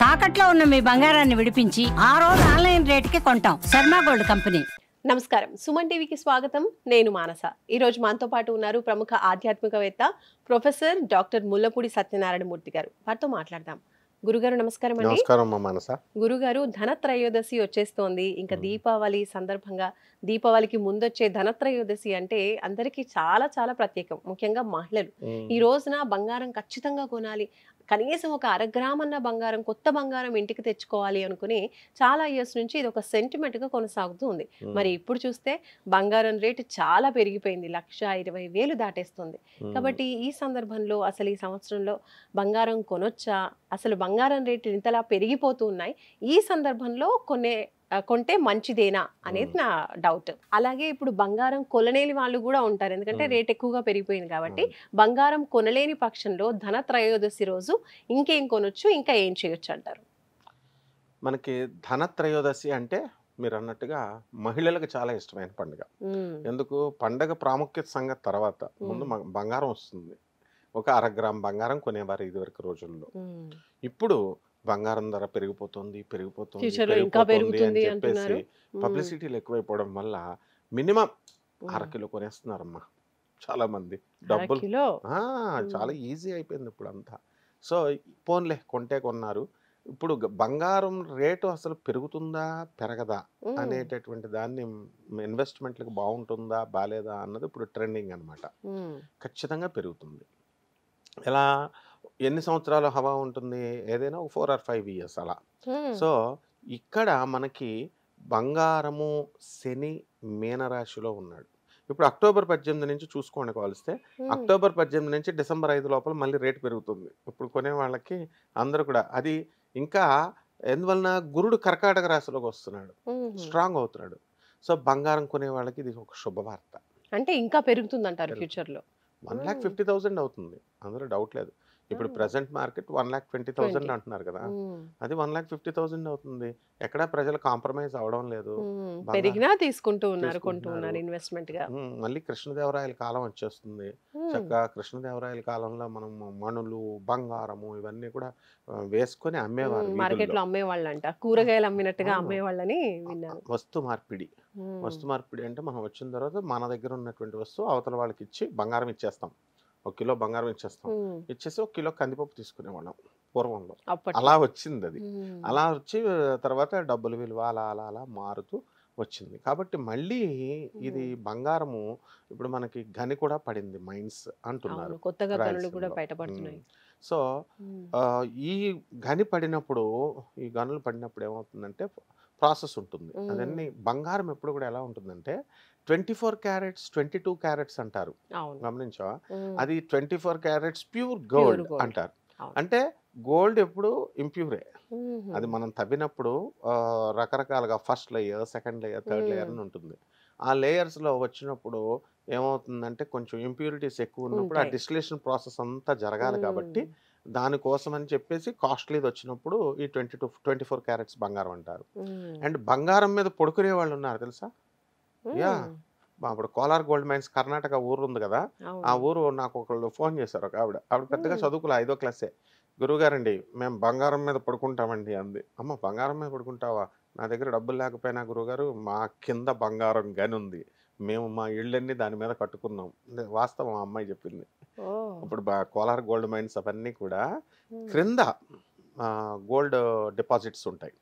తాకట్లో ఉన్న మీ బంగారాన్ని విడిపించి ఆ రోజు ఆన్లైన్ రేటుకి కొంటాం. Sharma gold company. నమస్కారం, సుమన్ టీవీకి స్వాగతం. నేను మానస. ఈ రోజు మనతో పాటు ఉన్నారు ప్రముఖ ఆధ్యాత్మికవేత్త ప్రొఫెసర్ డాక్టర్ ముల్లపూడి సత్యనారాయణ మూర్తి గారు. వారితో మాట్లాడదాం. గురుగారు నమస్కారం అండి. నమస్కారం మానస. గురుగారు, ధనత్రయోదశి వచ్చేస్తోంది. ఇంకా దీపావళి సందర్భంగా దీపావళికి ముందొచ్చే ధనత్రయోదశి అంటే అందరికీ చాలా చాలా ప్రత్యేకం, ముఖ్యంగా మహిళలు. ఈ రోజున బంగారం ఖచ్చితంగా కొనాలి, కనీసం ఒక అరగ్రామన్న బంగారం, కొత్త బంగారం ఇంటికి తెచ్చుకోవాలి అనుకుని చాలా ఇయర్స్ నుంచి ఇది ఒక సెంటిమెంట్ గా కొనసాగుతూ ఉంది. మరి ఇప్పుడు చూస్తే బంగారం రేటు చాలా పెరిగిపోయింది, 1,20,000 దాటేస్తుంది. కాబట్టి ఈ సందర్భంలో అసలు ఈ సంవత్సరంలో బంగారం కొనొచ్చా, అసలు బంగారం రేట్లు ఇంతలా పెరిగిపోతూ ఉన్నాయి, ఈ సందర్భంలో కొంటే మంచిదేనా అనేది నా డౌట్. అలాగే ఇప్పుడు బంగారం కొనలేని వాళ్ళు కూడా ఉంటారు, ఎందుకంటే రేట్ ఎక్కువగా పెరిగిపోయింది కాబట్టి. బంగారం కొనలేని పక్షంలో ధనత్రయోదశి రోజు ఇంకేం కొనొచ్చు, ఇంకా ఏం చేయొచ్చు అంటారు? మనకి ధనత్రయోదశి అంటే మీరు అన్నట్టుగా మహిళలకు చాలా ఇష్టమైన పండుగ. ఎందుకు పండగ ప్రాముఖ్యత సంగతి తర్వాత ముందు బంగారం వస్తుంది. ఒక 1 గ్రామ్ బంగారం కొనేవారు ఇదివరకు రోజుల్లో. ఇప్పుడు బంగారం ధర పెరిగిపోతుంది అని చెప్పేసి పబ్లిసిటీలు ఎక్కువైపోవడం వల్ల మినిమం 1/2 కిలో కొనేస్తున్నారమ్మా చాలా మంది. డబ్బులు చాలా ఈజీ అయిపోయింది ఇప్పుడు అంతా. సో పోన్లే కొంటే కొన్నారు. ఇప్పుడు బంగారం రేటు అసలు పెరుగుతుందా పెరగదా అనేటటువంటి దాన్ని, ఇన్వెస్ట్మెంట్లకు బాగుంటుందా బాలేదా అన్నది ఇప్పుడు ట్రెండింగ్ అనమాట. ఖచ్చితంగా పెరుగుతుంది. ఎలా ఎన్ని సంవత్సరాలు హవా ఉంటుంది, ఏదైనా 4 or 5 years అలా. సో ఇక్కడ మనకి బంగారము శని మీనరాశిలో ఉన్నాడు. ఇప్పుడు అక్టోబర్ 18 నుంచి చూసుకోండి కావలిస్తే, అక్టోబర్ 18 నుంచి డిసెంబర్ 5 లోపల మళ్ళీ రేటు పెరుగుతుంది. ఇప్పుడు కొనే వాళ్ళకి అందరూ కూడా అది ఇంకా ఎందువలన గురుడు కర్కాటక రాశిలోకి వస్తున్నాడు, స్ట్రాంగ్ అవుతున్నాడు. సో బంగారం కొనే వాళ్ళకి ఇది ఒక శుభవార్త. అంటే ఇంకా పెరుగుతుంది అంటారు ఫ్యూచర్ లో. 1,50,000 అవుతుంది, అందులో డౌట్ లేదు. ఇప్పుడు ప్రెసెంట్ మార్కెట్ 1,20,000 అంటున్నారు కదా, అది 1,50,000 అవుతుంది. ఎక్కడా ప్రజలు కాంప్రమైజ్ అవడం లేదు, పెరిగినా తీసుకుంటూ ఉన్నారు, కొంటూ ఉన్నారు ఇన్వెస్ట్మెంట్ గా. మళ్ళీ కృష్ణదేవరాయల కాలం వచ్చేస్తుంది. చక్కగా కృష్ణదేవరాయల కాలంలో మనం మణులు, బంగారము ఇవన్నీ కూడా వేసుకొని అమ్మేవారు, మార్కెట్ లో అమ్మేవాళ్ళంట, కూరగాయలు అమ్మినట్టుగా అమ్మేవాళ్ళని విన్నాను. వస్తు మార్పిడి అంటే మనం వచ్చిన తర్వాత మన దగ్గర ఉన్నటువంటి వస్తువు అవతల వాళ్ళకి ఇచ్చి బంగారం ఇచ్చేస్తాం. 1 కిలో బంగారం ఇచ్చేస్తాం, ఇచ్చేసి 1 కిలో కందిపప్పు తీసుకునేవాళ్ళం పూర్వంలో. అలా వచ్చింది అది. అలా వచ్చి తర్వాత డబ్బుల విలువ అలా అలా అలా మారుతూ వచ్చింది. కాబట్టి మళ్ళీ ఇది బంగారము ఇప్పుడు మనకి గని కూడా పడింది, మైన్స్ అంటున్నారు, కొత్తగా గనులు కూడా బయటపడుతున్నాయి. సో ఈ గని పడినప్పుడు, ఈ గనులు పడినప్పుడు ఏమవుతుందంటే ప్రాసెస్ ఉంటుంది. అదన్నీ బంగారం ఎప్పుడు కూడా ఎలా ఉంటుందంటే 24 క్యారెట్స్ 22 క్యారెట్స్ అంటారు, గమనించావా? అది 24 క్యారెట్స్ ప్యూర్ గోల్డ్ అంటారు. అంటే గోల్డ్ ఎప్పుడు ఇంప్యూరే. అది మనం తవ్వినప్పుడు రకరకాలుగా first layer, second layer, third layer అని ఉంటుంది. ఆ లేయర్స్లో వచ్చినప్పుడు ఏమవుతుందంటే కొంచెం ఇంప్యూరిటీస్ ఎక్కువ ఉన్నప్పుడు ఆ డిస్టిలేషన్ ప్రాసెస్ అంతా జరగాలి. కాబట్టి దానికోసం అని చెప్పేసి కాస్ట్లీది వచ్చినప్పుడు ఈ 24 క్యారెట్స్ బంగారం అంటారు. అండ్ బంగారం మీద పడుకునే వాళ్ళు ఉన్నారు తెలుసా? యా, ఇప్పుడు కోలార్ గోల్డ్ మైన్స్ కర్ణాటక ఊరు ఉంది కదా, ఆ ఊరు నాకు ఒకళ్ళు ఫోన్ చేశారు. ఒక ఆవిడ పెద్దగా చదువుకులే, 5వ క్లాసే. గురువుగారండి మేము బంగారం మీద పడుకుంటామండి అంది. అమ్మ బంగారం మీద పడుకుంటావా? నా దగ్గర డబ్బులు లేకపోయినా గురువుగారు మా కింద బంగారం గని ఉంది, మేము మా ఇళ్ళన్నీ దాని మీద కట్టుకున్నాం. వాస్తవం ఆ అమ్మాయి చెప్పింది. ఇప్పుడు కోలార్ గోల్డ్ మైన్స్ అవన్నీ కూడా క్రింద గోల్డ్ డిపాజిట్స్ ఉంటాయి,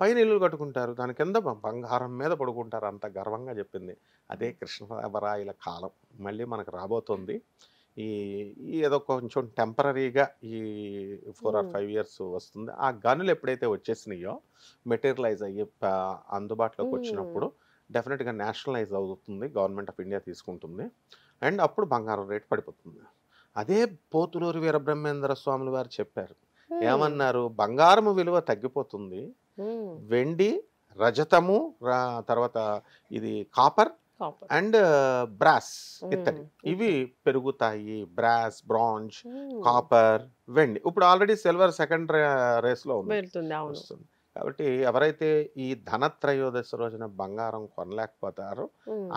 పైన ఇల్లు కట్టుకుంటారు, దాని కింద బంగారం మీద పడుకుంటారు, అంత గర్వంగా చెప్పింది. అదే కృష్ణదేవరాయల కాలం మళ్ళీ మనకు రాబోతుంది. ఈ ఏదో కొంచెం టెంపరీగా ఈ 4 or 5 years వస్తుంది. ఆ గనులు ఎప్పుడైతే వచ్చేసినాయో, మెటీరియలైజ్ అయ్యి అందుబాటులోకి వచ్చినప్పుడు డెఫినెట్గా నేషనలైజ్ అవుతుంది, గవర్నమెంట్ ఆఫ్ ఇండియా తీసుకుంటుంది. అండ్ అప్పుడు బంగారం రేటు పడిపోతుంది. అదే పోతులూరి వీరబ్రహ్మేంద్ర స్వాములు వారు చెప్పారు. ఏమన్నారు? బంగారము విలువ తగ్గిపోతుంది, వెండి, రజతము, తర్వాత ఇది కాపర్ అండ్ బ్రాస్, ఇత్తడి, ఇవి పెరుగుతాయి. బ్రాస్, బ్రాంజ్, కాపర్, వెండి. ఇప్పుడు ఆల్రెడీ సిల్వర్ సెకండ్ రేస్లో వస్తుంది. కాబట్టి ఎవరైతే ఈ ధనత్రయోదశి రోజున బంగారం కొనలేకపోతారో,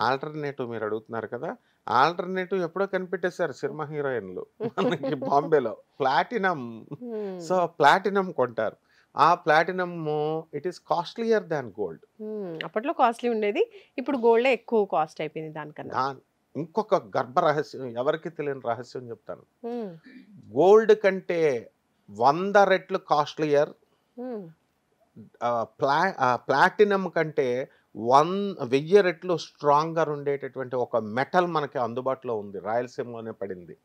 ఆల్టర్నేటివ్ మీరు అడుగుతున్నారు కదా, ఆల్టర్నేటివ్ ఎప్పుడో కనిపెట్టేశారు సినిమా హీరోయిన్లు మనకి బాంబేలో, ప్లాటినం. సో ప్లాటినం కొంటారు. ఆ platinum it is costlier than gold. అప్పట్లో కాస్ట్లీ ఉండేది, ఇప్పుడు గోల్డే ఎక్కువ కాస్ట్ అయిపోయింది దానికన్నా. దా ఇంకొక గర్భ రహస్యం, ఎవరికి తెలియని రహస్యం చెప్తాను. ఉమ్, గోల్డ్ కంటే 100 రెట్లు కాస్ట్లియర్, ఉమ్, ప్లాటినం కంటే 1000 రెట్లు స్ట్రాంగర్ ఉండేటటువంటి ఒక మెటల్ మనకి అందుబాటులో ఉంది, రాయలసీమలోనే పడింది.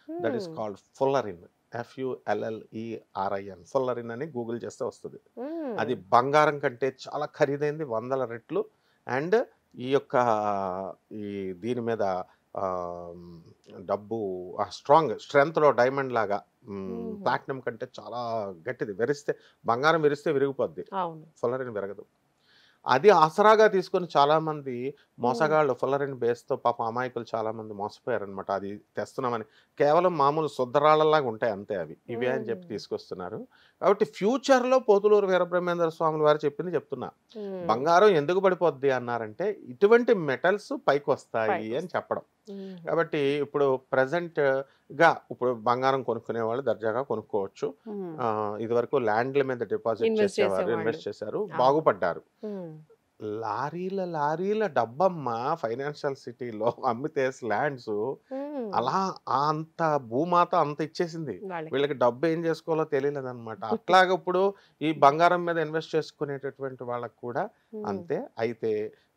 That is um, called fullerene. FULLERIN, fullerene అని గూగుల్ చేస్తే వస్తుంది. ఉమ్, అది బంగారం కంటే చాలా ఖరీదైంది, 100 రెట్లు. అండ్ ఈ యొక్క ఈ దీని మీద ఆ, డబ్బు స్ట్రెంగ్త్లో డైమండ్ లాగా ఉమ్, ప్లాటినం కంటే చాలా గట్టిది. బంగారం విరిస్తే విరిగిపోద్ది, అవును. ఫుల్లరిన్ విరగదు. అది ఆసరాగా తీసుకొని చాలామంది మోసగాళ్ళు ఫుల్లరిన్ బేస్తో పాపం అమాయకులు చాలామంది మోసపోయారనమాట. అది తెస్తున్నామని కేవలం మామూలు శుద్ధరాళ్ళలాగా ఉంటాయి అంతే అవి, ఇవే అని చెప్పి తీసుకొస్తున్నారు. కాబట్టి ఫ్యూచర్లో పోతులూరు వీరబ్రహ్మేంద్ర స్వాముల వారు చెప్పింది చెప్తున్నా. ఉమ్, బంగారం ఎందుకు పడిపోద్ది అన్నారంటే ఇటువంటి మెటల్స్ పైకి వస్తాయి పైకి అని చెప్పడం. ఉమ్, కాబట్టి ఇప్పుడు ప్రజెంట్గా ఇప్పుడు బంగారం కొనుక్కునే వాళ్ళు దర్జాగా కొనుక్కోవచ్చు. ఉమ్, ఇదివరకు ల్యాండ్ల మీద డిపాజిట్ ఇన్వెస్ట్ చేసేవారు, చేసేవాళ్ళు. ఇన్వెస్ట్ చేశారు, అవును. బాగుపడ్డారు. ఉమ్, లారీల డబ్బమ్మ ఫైనాన్షియల్ సిటీలో అమ్మితే ల్యాండ్స్ ఉమ్, అలా అంత భూమాత అంత ఇచ్చేసింది. వాళ్ళకి. వీళ్ళకి డబ్బు ఏం చేసుకోవాలో తెలియలేదన్నమాట. అట్లాగే ఇప్పుడు ఈ బంగారం మీద ఇన్వెస్ట్ చేసుకునేటటువంటి వాళ్ళకి కూడా ఉమ్, అంతే. అయితే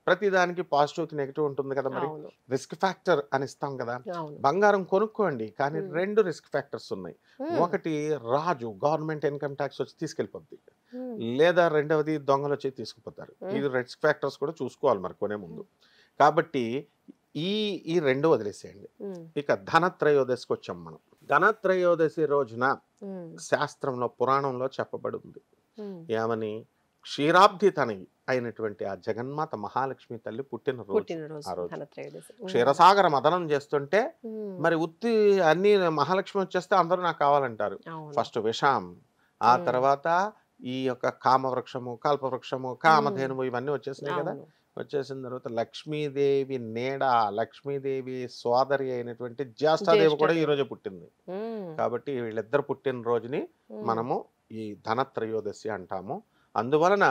ప్రతిదానికి పాజిటివ్ నెగిటివ్ ఉంటుంది కదా, మరి అవును, రిస్క్ ఫ్యాక్టర్ అని ఇస్తాం కదా. అవును. బంగారం కొనుక్కోండి, కానీ ఉమ్, 2 రిస్క్ ఫ్యాక్టర్స్ ఉన్నాయి. ఉమ్, ఒకటి గవర్నమెంట్ ఇన్కమ్ ట్యాక్స్ వచ్చి తీసుకెళ్ళిపోద్ది, ఉమ్, లేదా రెండవది దొంగలు వచ్చి తీసుకుపోతారు. ఇది రిస్క్ ఫ్యాక్టర్స్ కూడా చూసుకోవాలి మరి కొనే ముందు. కాబట్టి ఈ ఈ 2 వదిలేసేయండి. ఉమ్, ఇక ధనత్రయోదశికి వచ్చాం మనం. ధనత్రయోదశి రోజున ఉమ్, శాస్త్రంలో పురాణంలో చెప్పబడి ఉంది ఉమ్, ఏమని, క్షీరాబ్ది తనయి అయినటువంటి ఆ జగన్మాత మహాలక్ష్మి తల్లి పుట్టినరోజు. పుట్టినరోజు ఆ రోజు ధనత్రయోదశి. ఉమ్, క్షీరసాగర మదనం చేస్తుంటే ఉమ్, మరి ఉత్తి అన్ని మహాలక్ష్మి వచ్చేస్తే అందరూ నాకు కావాలంటారు. అవును. ఫస్ట్ విషాం, ఆ ఉమ్, తర్వాత ఈ యొక్క కామవృక్షము, కల్పవృక్షము, కామధేనువు ఇవన్నీ వచ్చేసినాయి కదా. అవును. వచ్చేసిన తర్వాత లక్ష్మీదేవి నీడ, లక్ష్మీదేవి సోదరి అయినటువంటి జ్యేష్ఠాదేవి కూడా ఈ జ్యేష్ఠాదేవి. రోజే పుట్టింది. ఉమ్, కాబట్టి వీళ్ళిద్దరు పుట్టిన రోజుని ఉమ్, మనము ఈ ధనత్రయోదశి అంటాము. అందువలన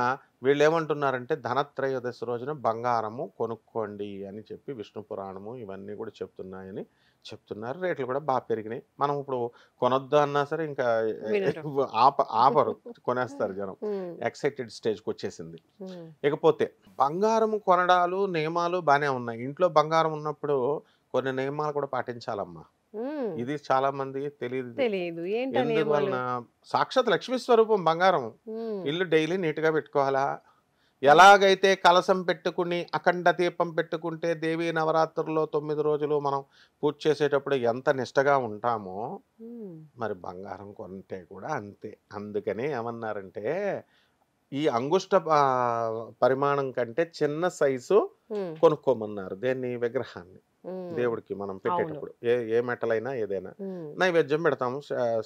వీళ్ళు ఏమంటున్నారంటే ధనత్రయోదశి రోజున బంగారము కొనుక్కోండి అని చెప్పి విష్ణు పురాణము ఇవన్నీ కూడా చెప్తున్నాయని చెప్తున్నారు. రేట్లు కూడా బాగా పెరిగినాయి. మనం ఇప్పుడు కొనొద్దు అన్నా సరే ఇంకా వినరు. ఆపరు, కొనేస్తారు జనం. ఉమ్, ఎక్సైటెడ్ స్టేజ్కి వచ్చేసింది. ఉమ్, ఇకపోతే బంగారం కొనడాలు నియమాలు బాగానే ఉన్నాయి. ఇంట్లో బంగారం ఉన్నప్పుడు కొన్ని నియమాలు కూడా పాటించాలమ్మా. ఉమ్, ఇది చాలా మంది తెలియదు. తెలియదు ఏంటనే ఎందువలన సాక్షాత్ లక్ష్మీ స్వరూపం బంగారం. ఇల్లు డైలీ నీట్గా పెట్టుకోవాలా. ఎలాగైతే కలశం పెట్టుకుని అఖండ దీపం పెట్టుకుంటే దేవీ నవరాత్రుల్లో 9 రోజులు మనం పూజ చేసేటప్పుడు ఎంత నిష్టగా ఉంటామో మరి బంగారం కొంటే కూడా అంతే. అందుకని ఏమన్నారంటే ఈ అంగుష్ట పరిమాణం కంటే చిన్న సైజు కొనుక్కోమన్నారు. దేన్ని, విగ్రహాన్ని. దేవుడికి మనం పెట్టేటప్పుడు ఏ మెటల్ అయినా ఏదైనా నైవేద్యం పెడతాము.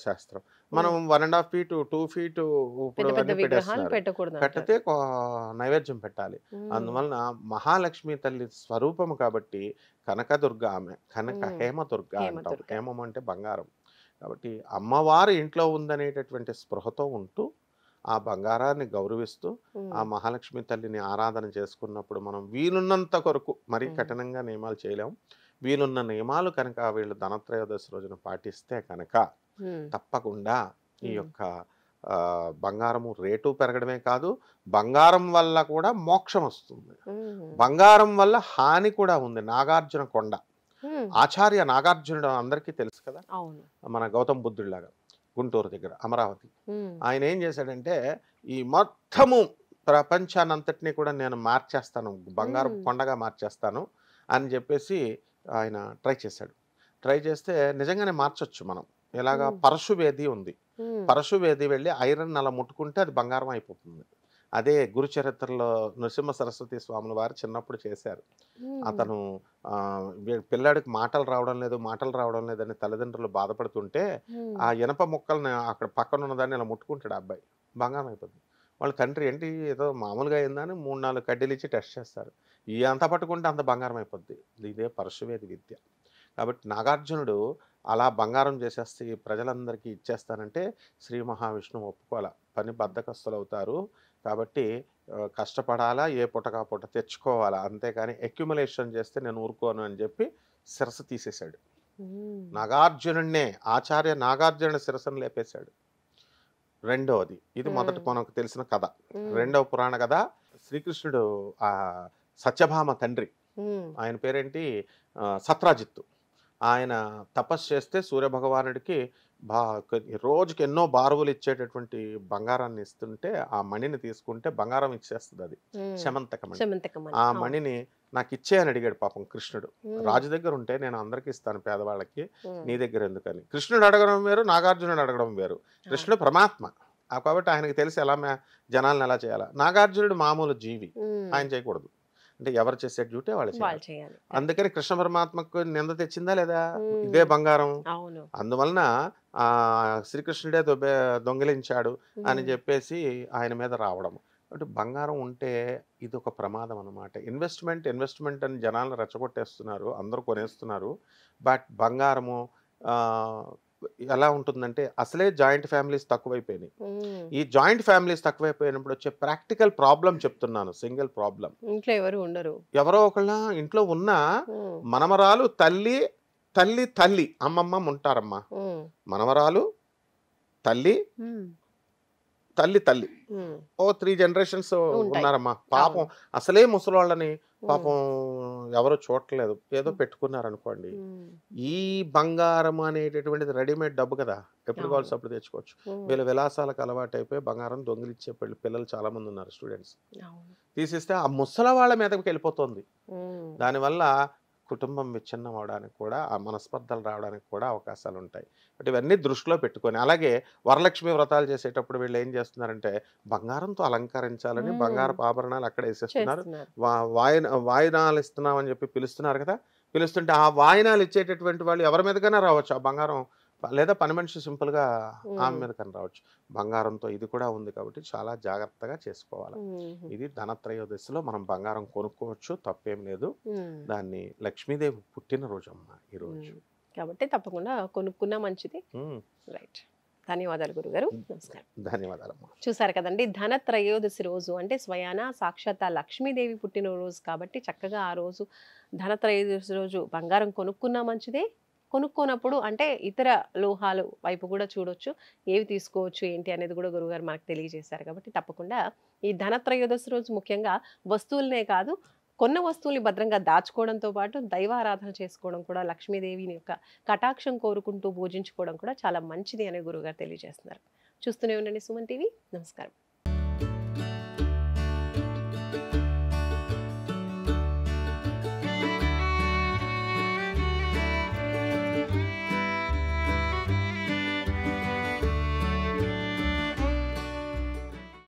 శాస్త్రం మనం 1.5 feet 2 feet ఇప్పుడు పెట్టితే నైవేద్యం పెట్టాలి. అందువలన మహాలక్ష్మి తల్లి స్వరూపము కాబట్టి కనకదుర్గ ఆమె, కనక హేమదుర్గ అంటాం. హేమం అంటే బంగారం. కాబట్టి అమ్మవారు ఇంట్లో ఉందనేటటువంటి స్పృహతో ఉంటూ ఆ బంగారాన్ని గౌరవిస్తూ ఆ మహాలక్ష్మి తల్లిని ఆరాధన చేసుకున్నప్పుడు మనం వీలున్నంత కొరకు, మరీ కఠినంగా నియమాలు చేయలేము, వీలున్న నియమాలు కనుక వీళ్ళు ధనత్రయోదశి రోజున పాటిస్తే కనుక తప్పకుండా ఈ యొక్క బంగారము రేటు పెరగడమే కాదు, బంగారం వల్ల కూడా మోక్షం వస్తుంది. బంగారం వల్ల హాని కూడా ఉంది. నాగార్జున కొండ, ఆచార్య నాగార్జునుడు అందరికీ తెలుసు కదా, మన గౌతమ బుద్ధుడిలాగా, గుంటూరు దగ్గర అమరావతి. ఆయన ఏం చేశాడంటే ఈ మొత్తము ప్రపంచాన్నంతటినీ కూడా నేను మార్చేస్తాను, బంగారు కొండగా మార్చేస్తాను అని చెప్పేసి ఆయన ట్రై చేశాడు. ట్రై చేస్తే నిజంగానే మార్చొచ్చు మనం. ఎలాగా, పరశువేది ఉంది. పరశువేది వెళ్ళి ఐరన్ అలా ముట్టుకుంటే అది బంగారం అయిపోతుంది. అదే గురు చరిత్రలో నృసింహ సరస్వతి స్వాముల వారు చిన్నప్పుడు చేశారు. అతను పిల్లాడికి మాటలు రావడం లేదని తల్లిదండ్రులు బాధపడుతుంటే ఆ ఇనప ముక్కల్ని అక్కడ పక్కన ఉన్నదాన్ని ఇలా ముట్టుకుంటాడు. అబ్బాయి బంగారం అయిపోతుంది. వాళ్ళ తండ్రి ఏంటి ఏదో మామూలుగా అయిందని 3-4 కడ్డీలు ఇచ్చి టెస్ట్ చేస్తారు. ఎంత పట్టుకుంటే అంత బంగారం అయిపోద్ది. ఇదే పరశువేది విద్య. కాబట్టి నాగార్జునుడు అలా బంగారం చేసేస్తే ప్రజలందరికీ ఇచ్చేస్తానంటే శ్రీ మహావిష్ణువు ఒప్పుకోవాలి. పని బద్ధకస్తులు అవుతారు. కాబట్టి కష్టపడాలా, ఏ పూటకా పూట తెచ్చుకోవాలా, అంతేకాని అక్యుములేషన్ చేస్తే నేను ఊరుకోను అని చెప్పి శిరస్సు తీసేశాడు. నాగార్జునుడినే, ఆచార్య నాగార్జునుడి శిరస్సును లేపేశాడు. రెండవది, ఇది మొదటి మనకు తెలిసిన కథ. రెండవ పురాణ కథ, శ్రీకృష్ణుడు ఆ సత్యభామ తండ్రి, ఆయన పేరేంటి, సత్రాజిత్తు. ఆయన తపస్సు చేస్తే సూర్యభగవానుడికి రోజుకి ఎన్నో బారువులు ఇచ్చేటటువంటి బంగారాన్ని ఇస్తుంటే ఆ మణిని తీసుకుంటే బంగారం ఇచ్చేస్తుంది. అది శమంతకమణి. ఆ మణిని నాకు ఇచ్చే అని అడిగాడు పాపం కృష్ణుడు. రాజు దగ్గర ఉంటే నేను అందరికి ఇస్తాను, పేదవాళ్ళకి, నీ దగ్గర ఎందుకని. కృష్ణుడు అడగడం వేరు, నాగార్జునుడు అడగడం వేరు. కృష్ణుడు పరమాత్మ కాబట్టి ఆయనకి తెలిసి ఎలా జనాలను ఎలా చేయాలా. నాగార్జునుడు మామూలు జీవి, ఆయన చేయకూడదు. అంటే ఎవరు చేసే డ్యూటీ వాళ్ళు చేయాలి. అందుకని కృష్ణ పరమాత్మకు నింద తెచ్చిందా లేదా, ఇదే బంగారం. అందువలన ఆ శ్రీకృష్ణుడే దొంగిలించాడు అని చెప్పేసి ఆయన మీద రావడం. అంటే బంగారం ఉంటే ఇది ఒక ప్రమాదం అన్నమాట. ఇన్వెస్ట్మెంట్ అని జనాలను రెచ్చగొట్టేస్తున్నారు, అందరూ కొనేస్తున్నారు. బట్ బంగారము ఎలా ఉంటుందంటే, అసలే జాయింట్ ఫ్యామిలీస్ తక్కువైపోయినాయి. ఈ జాయింట్ ఫ్యామిలీస్ తక్కువైపోయినప్పుడు వచ్చే ప్రాక్టికల్ ప్రాబ్లం చెప్తున్నాను. సింగిల్ ప్రాబ్లం, ఇంట్లో ఎవరు ఉండరు, ఎవరో ఒకళ్ళ ఇంట్లో ఉన్న మనమరాలు తల్లి అమ్మమ్మ ఉంటారమ్మా. మనవరాలు తల్లి ఓ 3 generations ఉన్నారమ్మా. పాపం అసలే ముసలోళ్ళని పాపం ఎవరు చూడట్లేదు, ఏదో పెట్టుకున్నారు అనుకోండి. ఈ బంగారం అనేటటువంటిది రెడీమేడ్ డబ్బు కదా, ఎప్పుడు కావాల్సి అప్పుడు తెచ్చుకోవచ్చు. వీళ్ళ విలాసాలకు అలవాటు అయిపోయి బంగారం దొంగిలిచ్చే పిల్లలు చాలా మంది ఉన్నారు, స్టూడెంట్స్. తీసిస్తే ఆ ముసల వాళ్ళ మీదకి వెళ్ళిపోతుంది. దానివల్ల కుటుంబం విచ్ఛిన్నం అవడానికి కూడా, ఆ మనస్పర్ధలు రావడానికి కూడా అవకాశాలు ఉంటాయి. బట్ ఇవన్నీ దృష్టిలో పెట్టుకొని, అలాగే వరలక్ష్మి వ్రతాలు చేసేటప్పుడు వీళ్ళు ఏం చేస్తున్నారంటే బంగారంతో అలంకరించాలని బంగారపు ఆభరణాలు అక్కడ వేసేస్తున్నారు. వాయినాలు ఇస్తున్నామని చెప్పి పిలుస్తున్నారు కదా. పిలుస్తుంటే ఆ వాయినాలు ఇచ్చేటటువంటి వాళ్ళు ఎవరి మీదకైనా రావచ్చు ఆ బంగారం, లేదా పని మనిషి సింపుల్గా ఆమె మీద కన్నా రావచ్చు. బంగారంతో ఇది కూడా ఉంది కాబట్టి చాలా జాగ్రత్తగా చేసుకోవాలి. ఇది ధనత్రయోదశిలో మనం బంగారం కొనుక్కోవచ్చు, తప్పేం లేదు. దాన్ని లక్ష్మీదేవి పుట్టినరోజు అమ్మ ఈరోజు, కాబట్టి తప్పకుండా కొనుక్కున్నా మంచిది. రైట్, ధన్యవాదాలు గురుగారు. నమస్కారం. ధన్యవాదాలమ్మా. చూసారు కదండి, ధనత్రయోదశి రోజు అంటే స్వయాన సాక్షాత్ లక్ష్మీదేవి పుట్టినరోజు కాబట్టి చక్కగా ఆ రోజు ధనత్రయోదశి రోజు బంగారం కొనుక్కున్నా మంచిదే. కొనుక్కోనప్పుడు అంటే ఇతర లోహాలు వైపు కూడా చూడొచ్చు, ఏవి తీసుకోవచ్చు ఏంటి అనేది కూడా గురుగారు మనకు తెలియజేశారు. కాబట్టి తప్పకుండా ఈ ధనత్రయోదశి రోజు ముఖ్యంగా వస్తువులనే కాదు, కొన్న వస్తువుల్ని భద్రంగా దాచుకోవడంతో పాటు దైవారాధన చేసుకోవడం కూడా, లక్ష్మీదేవిని యొక్క కటాక్షం కోరుకుంటూ పూజించుకోవడం కూడా చాలా మంచిది అని గురుగారు తెలియజేస్తున్నారు. చూస్తూనే ఉండండి సుమన్ టీవీ. నమస్కారం.